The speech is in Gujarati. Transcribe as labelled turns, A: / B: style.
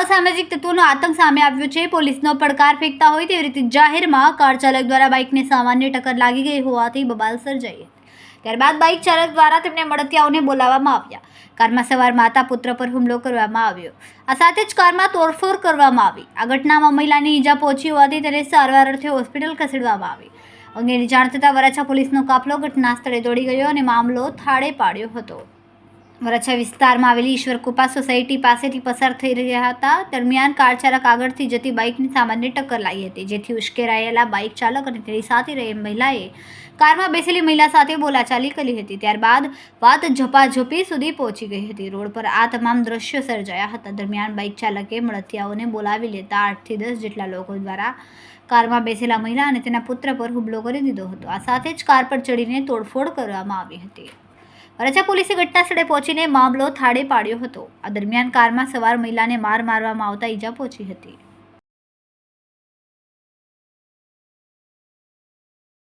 A: અસામાજિક તત્વોનો આતંક સામે આવ્યો છે। પોલીસનો પડકાર ફેંકતા હોય તેવી રીતે જાહેરમાં કાર ચાલક દ્વારા બાઇકને સામાન્ય ટક્કર લાગી ગઈ હોવાથી બબાલ સર્જાઈ હતી। ત્યારબાદ બાઇક ચાલક દ્વારા તેમને મળતિયાઓને બોલાવવામાં આવ્યા। કારમાં સવાર માતા પુત્ર પર હુમલો કરવામાં આવ્યો। આ સાથે જ કારમાં તોડફોડ કરવામાં આવી। આ ઘટનામાં મહિલાની ઈજા પહોંચી હોવાથી તેને સારવાર અર્થે હોસ્પિટલ ખસેડવામાં આવી। અંગેની જાણ થતાં વરાછા પોલીસનો કાફલો ઘટના સ્થળે દોડી ગયો અને મામલો થાળે પાડ્યો હતો। વરાછા વિસ્તારમાં આવેલી ઈશ્વર કૃપા સોસાયટી પાસેથી પસાર થઈ રહ્યા હતા દરમિયાન કાર ચાલક આગળથી જતી બાઇકને સામાન્ય ટક્કર લાગી હતી, જેથી ઉશ્કેરાયેલા બાઇક ચાલક અને તેની સાથે રહેલ મહિલાએ કારમાં બેસેલી મહિલા સાથે બોલાચાલી કરી હતી। ત્યારબાદ વાત ઝપાઝપી સુધી પહોંચી ગઈ હતી। રોડ પર આ તમામ દ્રશ્યો સર્જાયા હતા। દરમિયાન બાઇક ચાલકે મળતિયાઓને બોલાવી લેતા 8 થી 10 જેટલા લોકો દ્વારા કારમાં બેસેલા મહિલા અને તેના પુત્ર પર હુમલો કરી દીધો હતો। આ સાથે જ કાર પર ચડીને તોડફોડ કરવામાં આવી હતી। વરાછા પોલીસે ઘટના સ્થળે પહોંચીને મામલો થાળે પાડ્યો હતો। આ દરમિયાન કારમાં સવાર મહિલાને મારવામાં આવતા ઈજા પહોંચી હતી।